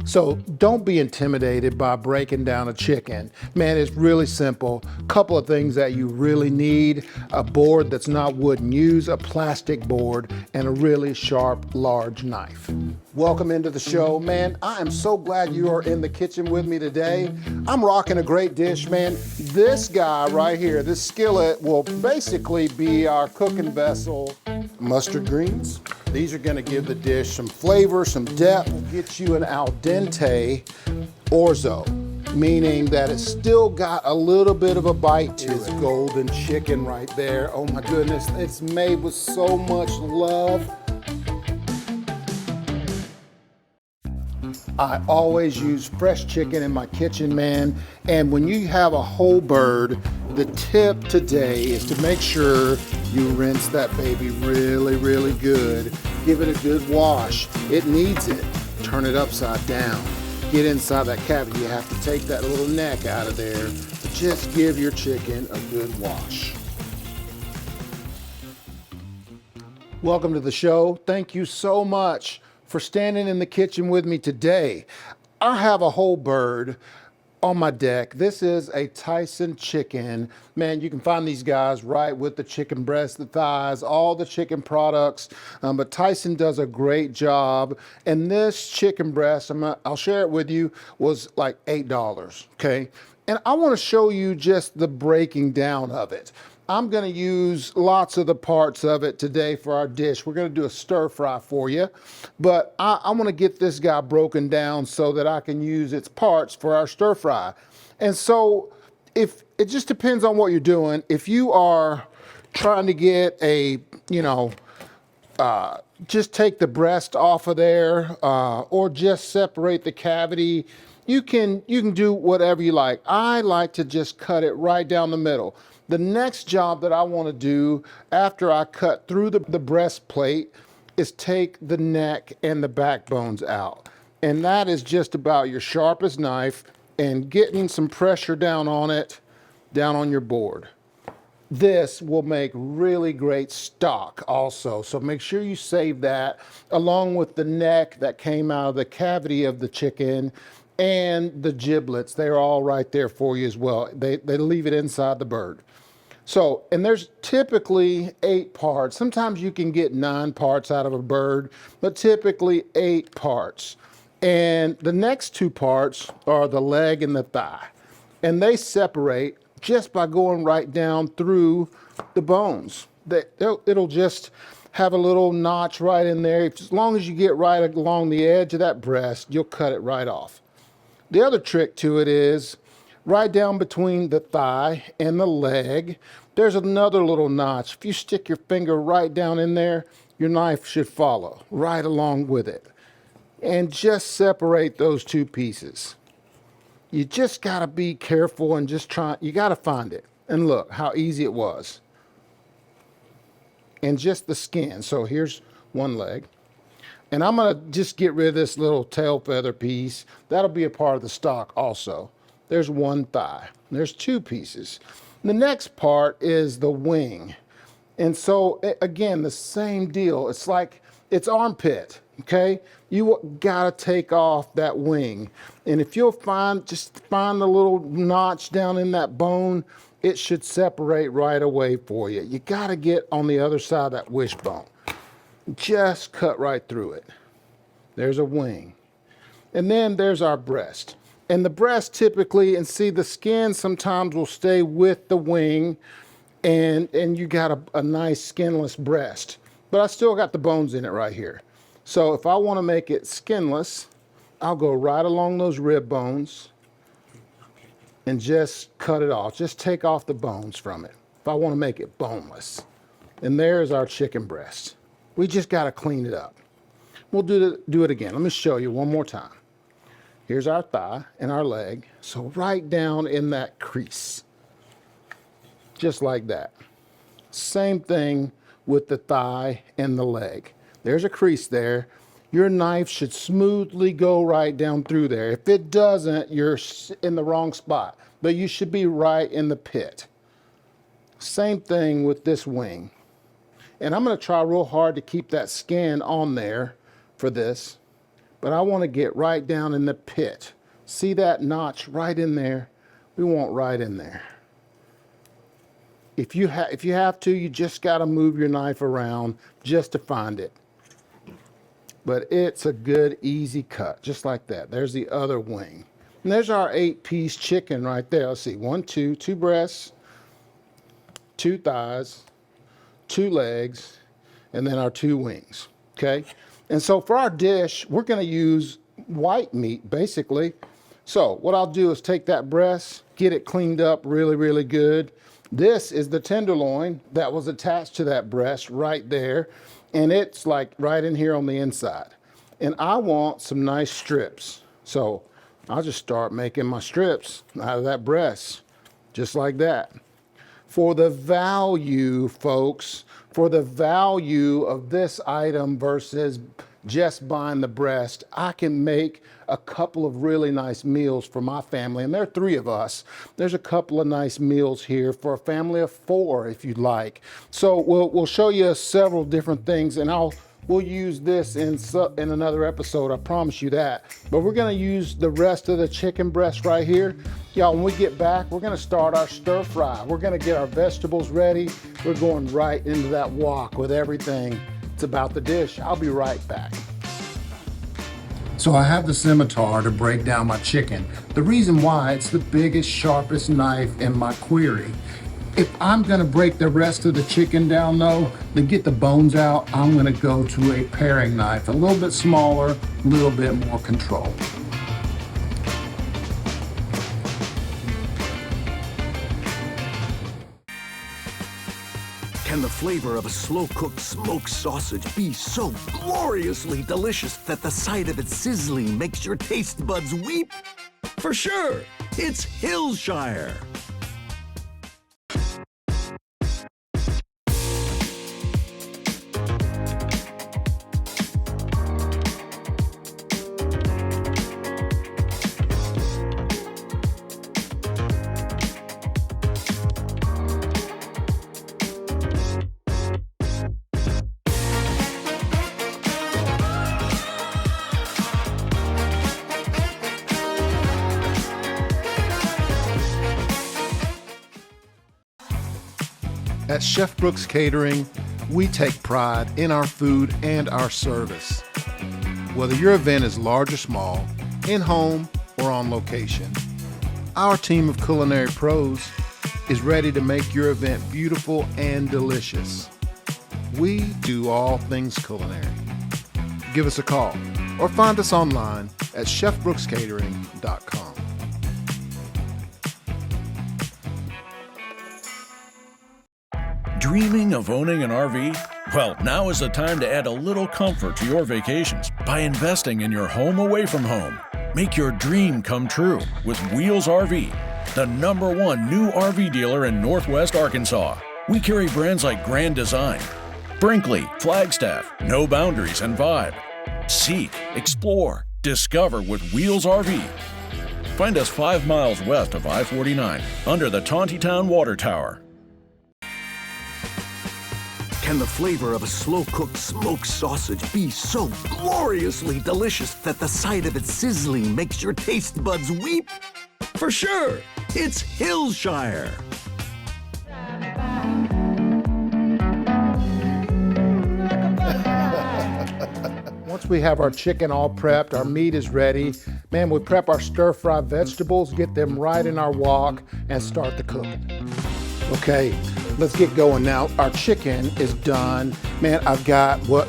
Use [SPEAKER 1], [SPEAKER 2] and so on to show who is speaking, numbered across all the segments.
[SPEAKER 1] So don't be intimidated by breaking down a chicken. Man, it's really simple. Couple of things that you really need: a board that's not wooden. Use a plastic board and a really sharp, large knife. Welcome into the show, man. I am so glad you are in the kitchen with me today. I'm rocking a great dish, man. This guy right here, this skillet, will basically be our cooking vessel. Mustard greens. These are gonna give the dish some flavor, some depth, get you an al dente orzo, meaning that it's still got a little bit of a bite to it. Golden chicken right there. Oh my goodness, it's made with so much love. I always use fresh chicken in my kitchen, man. And when you have a whole bird, the tip today is to make sure you rinse that baby really, really good. Give it a good wash. It needs it. Turn it upside down. Get inside that cavity. You have to take that little neck out of there. Just give your chicken a good wash. Welcome to the show. Thank you so much for standing in the kitchen with me today. I have a whole bird on my deck. This is a Tyson chicken. Man, you can find these guys right with the chicken breast, the thighs, all the chicken products. But Tyson does a great job. And this chicken breast, I'll share it with you, was like $8, okay? And I wanna show you just the breaking down of it. I'm gonna use lots of the parts of it today for our dish. We're gonna do a stir fry for you, but I wanna get this guy broken down so that I can use its parts for our stir fry. And so if it just depends on what you're doing. If you are trying to get a, just take the breast off of there, or just separate the cavity, you can do whatever you like. I like to just cut it right down the middle. The next job that I want to do after I cut through the breastplate is take the neck and the backbones out. And that is just about your sharpest knife and getting some pressure down on it, down on your board. This will make really great stock also. So make sure you save that along with the neck that came out of the cavity of the chicken and the giblets. They're all right there for you as well. They leave it inside the bird. So, and there's typically 8 parts. Sometimes you can get 9 parts out of a bird, but typically 8 parts. And the next 2 parts are the leg and the thigh. And they separate just by going right down through the bones. It'll just have a little notch right in there. As long as you get right along the edge of that breast, you'll cut it right off. The other trick to it is right down between the thigh and the leg, there's another little notch. If you stick your finger right down in there, your knife should follow right along with it. And just separate those 2 pieces. You just gotta be careful and just you gotta find it. And look how easy it was. And just the skin. So here's one leg. And I'm gonna just get rid of this little tail feather piece. That'll be a part of the stock also. There's one thigh. There's 2 pieces. The next part is the wing. And so again, the same deal. It's like it's armpit, okay? You gotta take off that wing. And if you'll just find the little notch down in that bone, it should separate right away for you. You gotta get on the other side of that wishbone. Just cut right through it. There's a wing. And then there's our breast. And the breast typically, and see the skin sometimes will stay with the wing, and you got a nice skinless breast. But I still got the bones in it right here. So if I want to make it skinless, I'll go right along those rib bones and just cut it off. Just take off the bones from it if I want to make it boneless. And there's our chicken breast. We just got to clean it up. We'll do it again. Let me show you one more time. Here's our thigh and our leg. So right down in that crease, just like that. Same thing with the thigh and the leg. There's a crease there. Your knife should smoothly go right down through there. If it doesn't, you're in the wrong spot, but you should be right in the pit. Same thing with this wing. And I'm gonna try real hard to keep that skin on there for this, but I wanna get right down in the pit. See that notch right in there? We want right in there. If you have to, you just gotta move your knife around just to find it. But it's a good, easy cut, just like that. There's the other wing. And there's our 8-piece chicken right there. Let's see, 1, 2, 2 breasts, 2 thighs, 2 legs, and then our 2 wings, okay? And so for our dish, we're gonna use white meat, basically. So what I'll do is take that breast, get it cleaned up really, really good. This is the tenderloin that was attached to that breast right there. And it's like right in here on the inside. And I want some nice strips. So I'll just start making my strips out of that breast, just like that. For the value, folks, for the value of this item versus just buying the breast, I can make a couple of really nice meals for my family. And there are 3 of us. There's a couple of nice meals here for a family of 4 if you'd like. So we'll show you several different things, and we'll use this in another episode, I promise you that. But we're gonna use the rest of the chicken breast right here. Y'all, when we get back, we're gonna start our stir fry. We're gonna get our vegetables ready. We're going right into that wok with everything. It's about the dish. I'll be right back. So I have the scimitar to break down my chicken. The reason why, it's the biggest, sharpest knife in my query. If I'm gonna break the rest of the chicken down though, to get the bones out, I'm gonna go to a paring knife, a little bit smaller, a little bit more control.
[SPEAKER 2] Can the flavor of a slow-cooked smoked sausage be so gloriously delicious that the sight of it sizzling makes your taste buds weep? For sure, it's Hillshire.
[SPEAKER 1] At Chef Brooks Catering, we take pride in our food and our service. Whether your event is large or small, in-home or on location, our team of culinary pros is ready to make your event beautiful and delicious. We do all things culinary. Give us a call or find us online at chefbrookscatering.com.
[SPEAKER 3] Dreaming of owning an RV? Well, now is the time to add a little comfort to your vacations by investing in your home away from home. Make your dream come true with Wheels RV, the #1 new RV dealer in Northwest Arkansas. We carry brands like Grand Design, Brinkley, Flagstaff, No Boundaries, and Vibe. Seek, explore, discover with Wheels RV. Find us 5 miles west of I-49 under the Tontitown Water Tower.
[SPEAKER 2] Can the flavor of a slow-cooked smoked sausage be so gloriously delicious that the sight of it sizzling makes your taste buds weep? For sure, it's Hillshire.
[SPEAKER 1] Once we have our chicken all prepped, our meat is ready, man, we prep our stir-fry vegetables, get them right in our wok, and start the cooking. Okay, let's get going now. Our chicken is done. Man, I've got what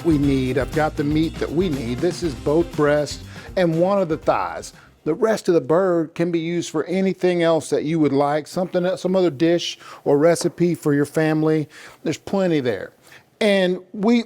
[SPEAKER 1] we need. I've got the meat that we need. This is both breasts and one of the thighs. The rest of the bird can be used for anything else that you would like, some other dish or recipe for your family. There's plenty there. And we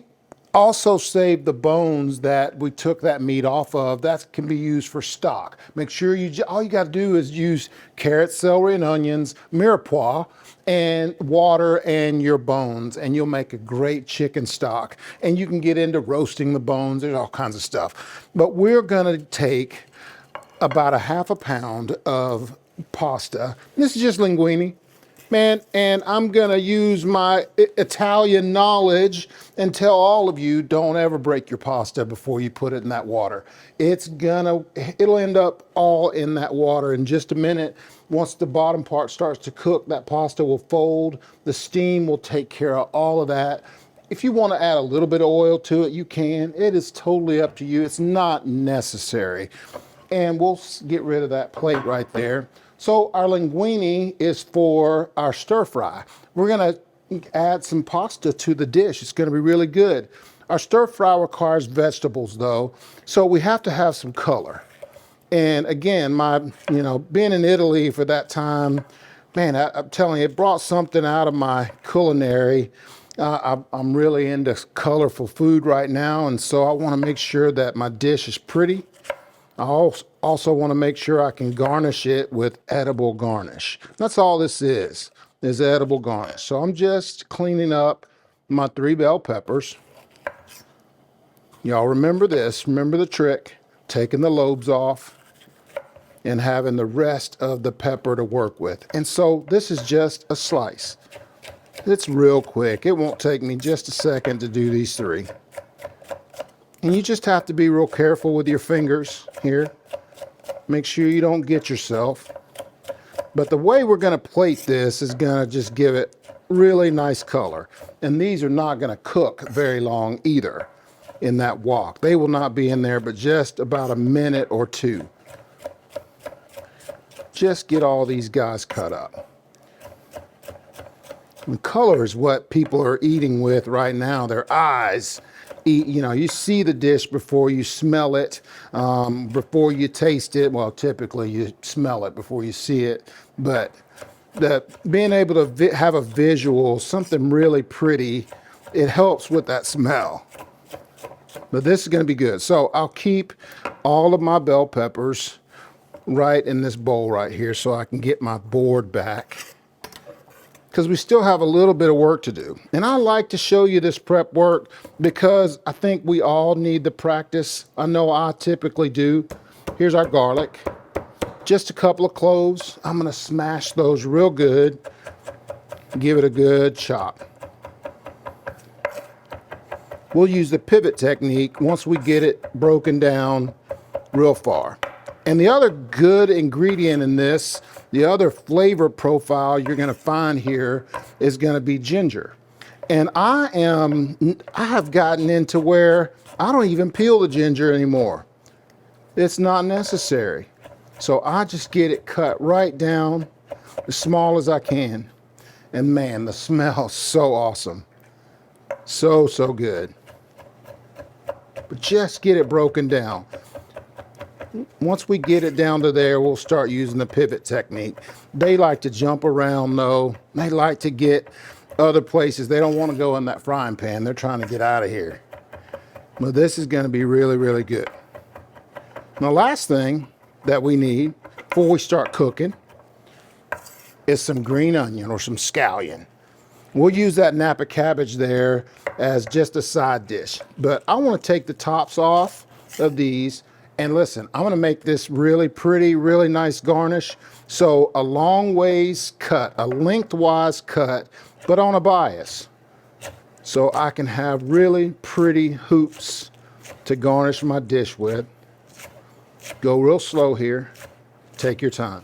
[SPEAKER 1] also saved the bones that we took that meat off of. That can be used for stock. Make sure all you got to do is use carrots, celery, and onions, mirepoix, and water and your bones, and you'll make a great chicken stock. And you can get into roasting the bones. There's all kinds of stuff. But we're going to take about a half a pound of pasta. This is just linguine. Man, and I'm gonna use my Italian knowledge and tell all of you, don't ever break your pasta before you put it in that water. It'll end up all in that water in just a minute. Once the bottom part starts to cook, that pasta will fold. The steam will take care of all of that. If you want to add a little bit of oil to it, you can. It is totally up to you. It's not necessary. And we'll get rid of that plate right there. So our linguine is for our stir fry. We're gonna add some pasta to the dish. It's gonna be really good. Our stir fry requires vegetables though, so we have to have some color. And again, being in Italy for that time, man, I'm telling you, it brought something out of my culinary. I'm really into colorful food right now, and so I wanna make sure that my dish is pretty. I also want to make sure I can garnish it with edible garnish. That's all this is edible garnish. So I'm just cleaning up my 3 bell peppers. Y'all remember this, remember the trick, taking the lobes off and having the rest of the pepper to work with. And so this is just a slice. It's real quick. It won't take me just a second to do these 3. And you just have to be real careful with your fingers here. Make sure you don't get yourself. But the way we're gonna plate this is gonna just give it really nice color. And these are not gonna cook very long either in that wok. They will not be in there but just about a minute or 2. Just get all these guys cut up. And color is what people are eating with right now, their eyes. You see the dish before you smell it, before you taste it. Well, typically you smell it before you see it, but being able to have a visual, something really pretty, it helps with that smell. But this is going to be good. So I'll keep all of my bell peppers right in this bowl right here so I can get my board back, because we still have a little bit of work to do. And I like to show you this prep work because I think we all need the practice. I know I typically do. Here's our garlic. Just a couple of cloves. I'm gonna smash those real good. Give it a good chop. We'll use the pivot technique once we get it broken down real far. And the other good ingredient in this, the other flavor profile you're gonna find here is gonna be ginger. And I have gotten into where I don't even peel the ginger anymore. It's not necessary. So I just get it cut right down as small as I can. And man, the smell is so awesome. So good. But just get it broken down. Once we get it down to there, we'll start using the pivot technique. They like to jump around though. They like to get other places. They don't want to go in that frying pan. They're trying to get out of here. But this is going to be really, really good. Now, the last thing that we need before we start cooking is some green onion or some scallion. We'll use that Napa cabbage there as just a side dish. But I want to take the tops off of these. And listen, I'm gonna make this really pretty, really nice garnish. So a long ways cut, a lengthwise cut, but on a bias. So I can have really pretty hoops to garnish my dish with. Go real slow here, take your time.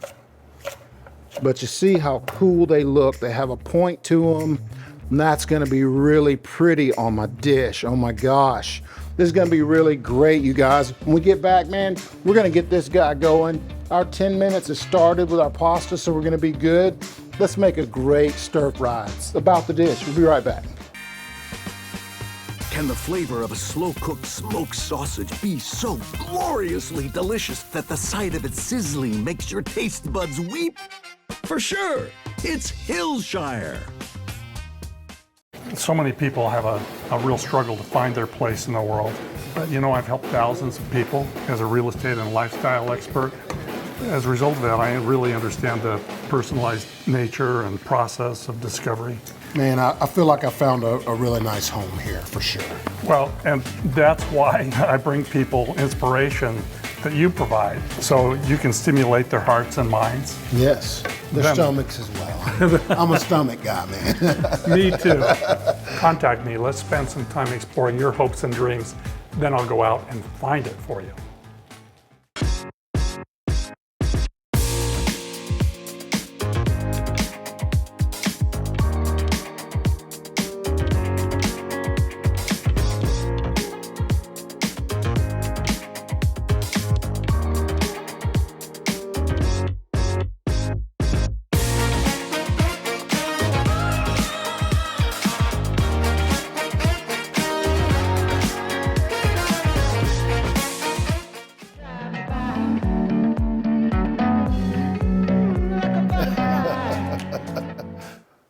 [SPEAKER 1] But you see how cool they look. They have a point to them. And that's gonna be really pretty on my dish. Oh my gosh. This is gonna be really great, you guys. When we get back, man, we're gonna get this guy going. Our 10 minutes has started with our pasta, so we're gonna be good. Let's make a great stir fry. It's about the dish. We'll be right back.
[SPEAKER 2] Can the flavor of a slow-cooked smoked sausage be so gloriously delicious that the sight of it sizzling makes your taste buds weep? For sure, it's Hillshire.
[SPEAKER 4] So many people have a real struggle to find their place in the world. But I've helped thousands of people as a real estate and lifestyle expert. As a result of that, I really understand the personalized nature and process of discovery.
[SPEAKER 1] Man, I feel like I found a really nice home here, for sure.
[SPEAKER 4] Well, and that's why I bring people inspiration that you provide so you can stimulate their hearts and minds.
[SPEAKER 1] Yes, their
[SPEAKER 4] Them.
[SPEAKER 1] stomachs as well. I'm a stomach guy, man.
[SPEAKER 4] Me too. Contact me. Let's spend some time exploring your hopes and dreams. Then I'll go out and find it for you.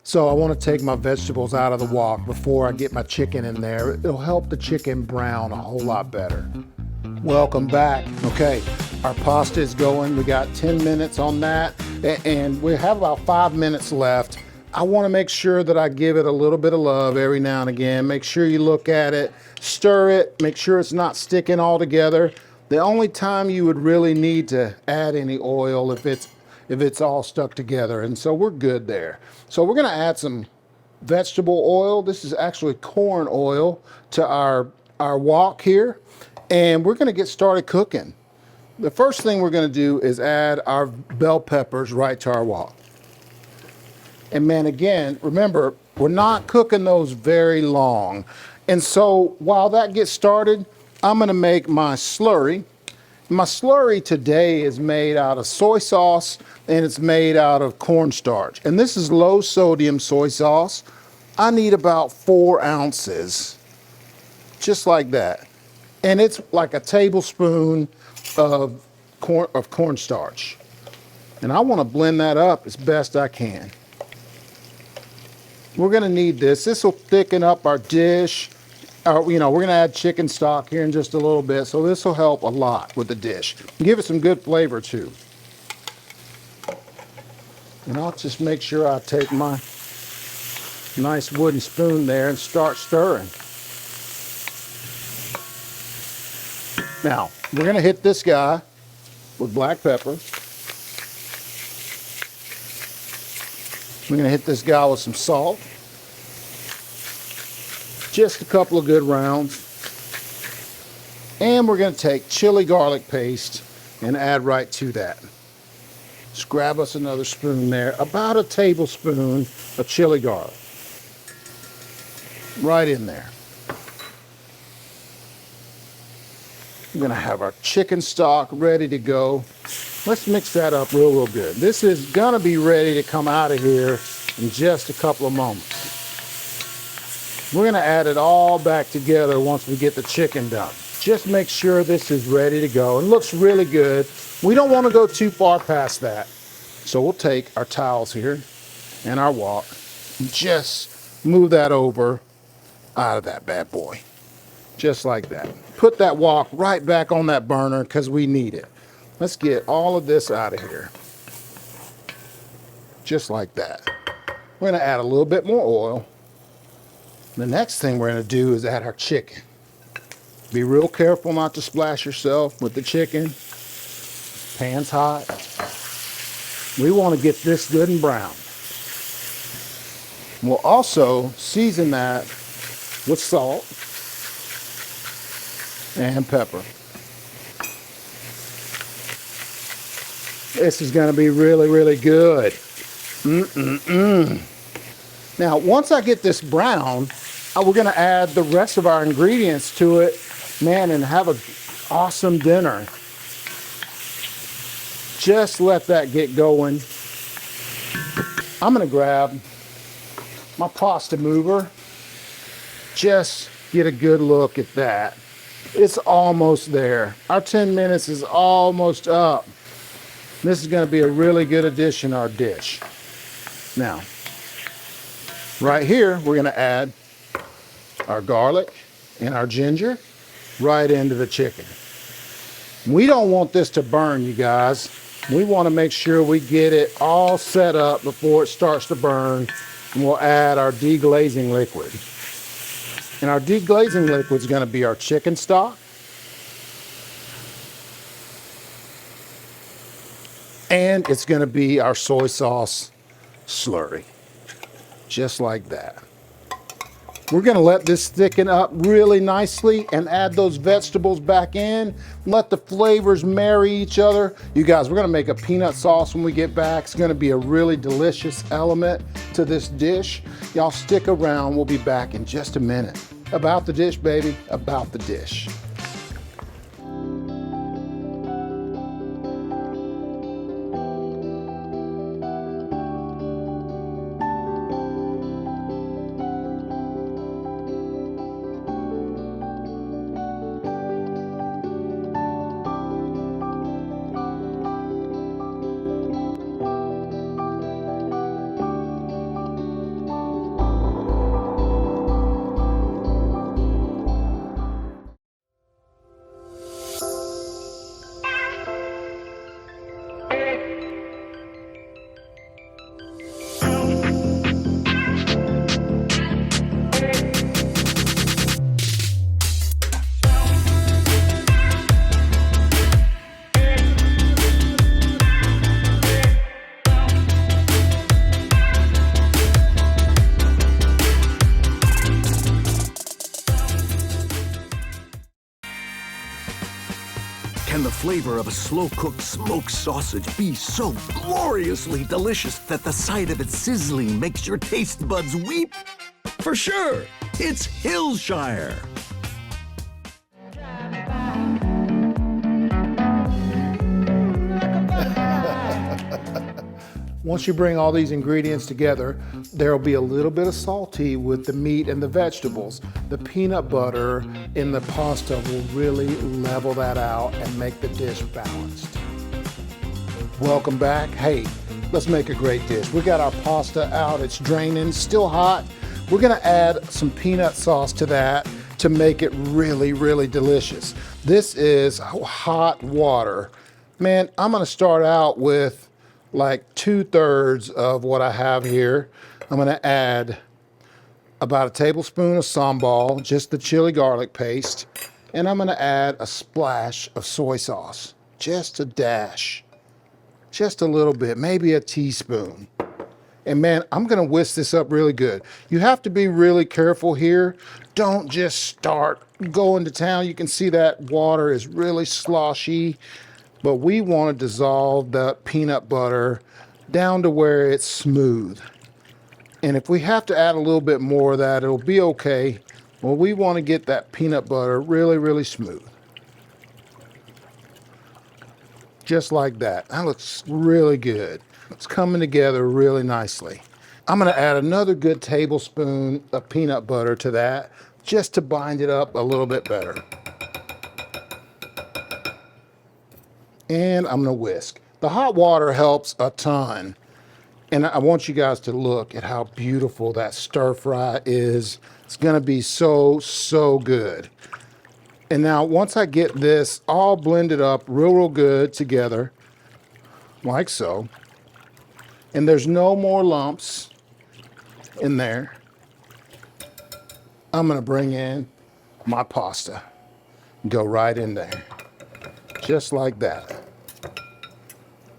[SPEAKER 1] So I want to take my vegetables out of the wok before I get my chicken in there. It'll help the chicken brown a whole lot better. Welcome back. Okay, our pasta is going. We got 10 minutes on that, and we have about 5 minutes left. I want to make sure that I give it a little bit of love every now and again. Make sure you look at it, stir it, make sure it's not sticking all together. The only time you would really need to add any oil if it's all stuck together, and so we're good there. So we're gonna add some vegetable oil. This is actually corn oil to our wok here, and we're gonna get started cooking. The first thing we're gonna do is add our bell peppers right to our wok. And man, again, remember, we're not cooking those very long. And so while that gets started, I'm gonna make my slurry. My slurry today is made out of soy sauce, and it's made out of cornstarch. And this is low sodium soy sauce. I need about 4 ounces, just like that. And it's like a tablespoon of cornstarch. And I want to blend that up as best I can. We're gonna need this. This will thicken up our dish. We're gonna add chicken stock here in just a little bit, so this will help a lot with the dish. Give it some good flavor too. And I'll just make sure I take my nice wooden spoon there and start stirring. Now, we're gonna hit this guy with black pepper. We're gonna hit this guy with some salt. Just a couple of good rounds. And we're gonna take chili garlic paste and add right to that. Just grab us another spoon there, about a tablespoon of chili garlic. Right in there. We're gonna have our chicken stock ready to go. Let's mix that up real good. This is gonna be ready to come out of here in just a couple of moments. We're gonna add it all back together once we get the chicken done. Just make sure this is ready to go. It looks really good. We don't wanna go too far past that. So we'll take our towels here and our wok and just move that over out of that bad boy. Just like that. Put that wok right back on that burner because we need it. Let's get all of this out of here. Just like that. We're gonna add a little bit more oil. The next thing we're gonna do is add our chicken. Be real careful not to splash yourself with the chicken. Pan's hot. We want to get this good and brown. We'll also season that with salt and pepper. This is going to be really, really good. Now, once I get this brown, we're going to add the rest of our ingredients to it, man, and have an awesome dinner. Just let that get going. I'm going to grab my pasta mover. Just get a good look at that. It's almost there. Our 10 minutes is almost up. This is going to be a really good addition to our dish. Now, right here, we're going to add our garlic and our ginger right into the chicken. We don't want this to burn, you guys. We want to make sure we get it all set up before it starts to burn. And we'll add our deglazing liquid. And our deglazing liquid is going to be our chicken stock, And it's gonna be our soy sauce slurry, just like that. We're gonna let this thicken up really nicely and add those vegetables back in. Let the flavors marry each other. You guys, we're gonna make a peanut sauce when we get back. It's gonna be a really delicious element to this dish. Y'all stick around, we'll be back in just a minute. About the dish, baby, about the dish.
[SPEAKER 2] Can the flavor of a slow-cooked smoked sausage be so gloriously delicious that the sight of it sizzling makes your taste buds weep? For sure, it's Hillshire.
[SPEAKER 1] Once you bring all these ingredients together, there'll be a little bit of salty with the meat and the vegetables. The peanut butter in the pasta will really level that out and make the dish balanced. Welcome back. Hey, let's make a great dish. We got our pasta out, it's draining, still hot. We're gonna add some peanut sauce to that to make it really, really delicious. This is hot water. Man, I'm gonna start out with like 2/3 of what I have here. I'm gonna add about a tablespoon of sambal, just the chili garlic paste, and I'm gonna add a splash of soy sauce, just a dash, just a little bit, maybe a teaspoon. And man, I'm gonna whisk this up really good. You have to be really careful here. Don't just start going to town. You can see that water is really sloshy. But we want to dissolve the peanut butter down to where it's smooth. And if we have to add a little bit more of that, it'll be okay. Well, we want to get that peanut butter really, really smooth. Just like that. That looks really good. It's coming together really nicely. I'm going to add another good tablespoon of peanut butter to that just to bind it up a little bit better. And I'm gonna whisk. The hot water helps a ton. And I want you guys to look at how beautiful that stir fry is. It's gonna be so, so good. And now once I get this all blended up real good together, like so, and there's no more lumps in there, I'm gonna bring in my pasta. Go right in there. Just like that.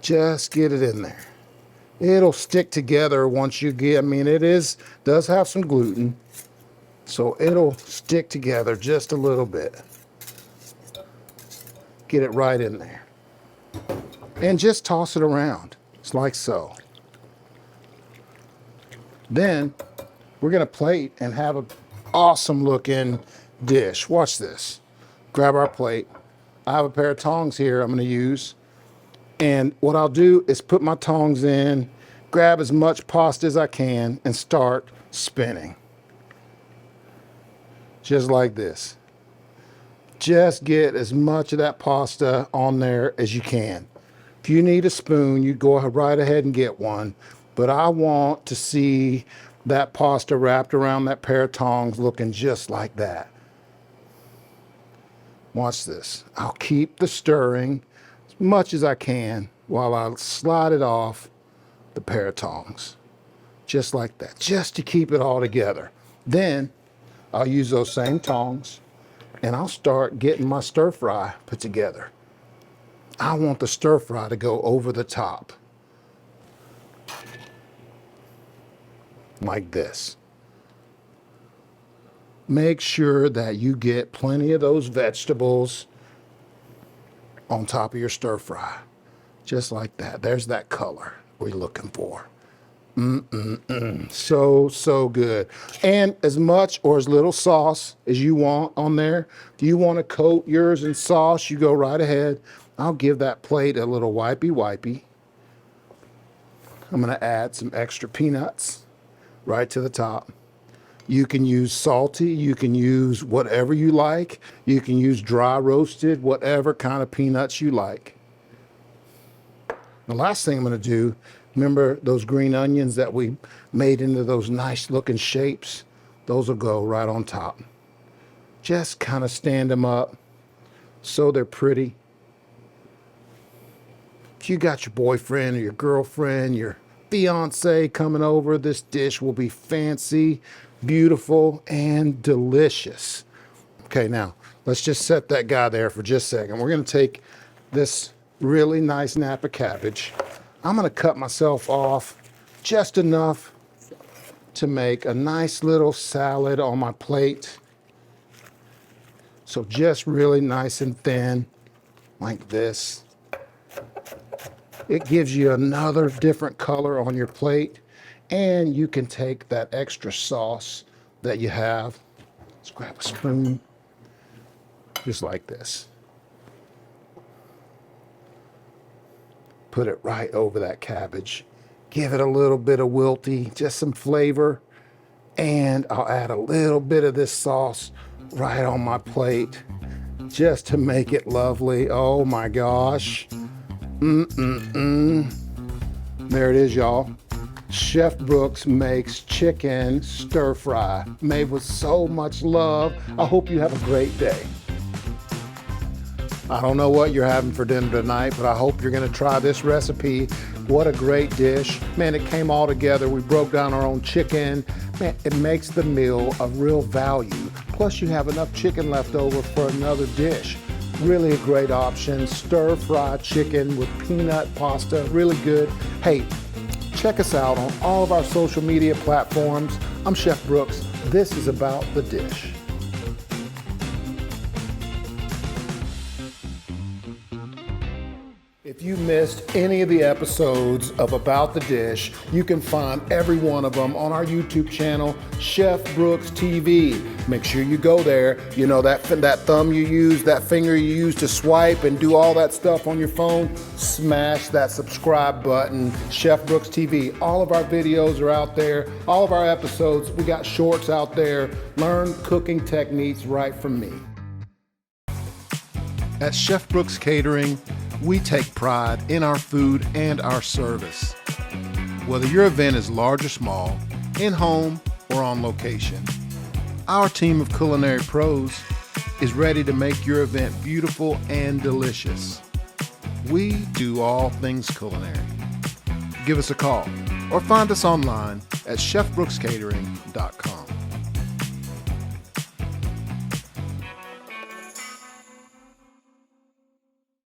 [SPEAKER 1] Just get it in there. It'll stick together once you get, I mean, does have some gluten, so it'll stick together just a little bit. Get it right in there. And just toss it around. It's like so. Then we're gonna plate and have an awesome looking dish. Watch this. Grab our plate. I have a pair of tongs here I'm gonna use. And what I'll do is put my tongs in, grab as much pasta as I can, and start spinning. Just like this. Just get as much of that pasta on there as you can. If you need a spoon, you go right ahead and get one. But I want to see that pasta wrapped around that pair of tongs looking just like that. Watch this. I'll keep the stirring as much as I can while I slide it off the pair of tongs. Just like that, just to keep it all together. Then I'll use those same tongs and I'll start getting my stir fry put together. I want the stir fry to go over the top. Like this. Make sure that you get plenty of those vegetables on top of your stir fry. Just like that. There's that color we're looking for. So good. And as much or as little sauce as you want on there. If you want to coat yours in sauce, you go right ahead. I'll give that plate a little wipey. I'm going to add some extra peanuts right to the top. You can use salty, you can use whatever you like. You can use dry roasted, whatever kind of peanuts you like. The last thing I'm going to do, remember those green onions that we made into those nice looking shapes? Those will go right on top. Just kind of stand them up so they're pretty. If you got your boyfriend or your girlfriend, your fiance coming over, this dish will be fancy, beautiful, and delicious. Okay, now let's just set that guy there for just a second. We're going to take this really nice Napa cabbage. I'm going to cut myself off just enough to make a nice little salad on my plate. So just really nice and thin, like this. It gives you another different color on your plate, and you can take that extra sauce that you have. Let's grab a spoon, just like this. Put it right over that cabbage. Give it a little bit of wilty, just some flavor, and I'll add a little bit of this sauce right on my plate just to make it lovely. Oh my gosh. There it is, y'all. Chef Brooks makes chicken stir fry made with so much love. I hope you have a great day. I don't know what you're having for dinner tonight, but I hope you're gonna try this recipe. What a great dish. Man, it came all together. We broke down our own chicken. Man, it makes the meal of real value. Plus you have enough chicken left over for another dish. Really a great option. Stir-fried chicken with peanut pasta, really good. Hey, check us out on all of our social media platforms. I'm Chef Brooks. This is About the Dish. If you missed any of the episodes of About the Dish, you can find every one of them on our YouTube channel, Chef Brooks TV. Make sure you go there. You know, that thumb you use, that finger you use to swipe and do all that stuff on your phone, smash that subscribe button, Chef Brooks TV. All of our videos are out there, all of our episodes. We got shorts out there. Learn cooking techniques right from me. At Chef Brooks Catering, we take pride in our food and our service. Whether your event is large or small, in-home or on location, our team of culinary pros is ready to make your event beautiful and delicious. We do all things culinary. Give us a call or find us online at chefbrookscatering.com.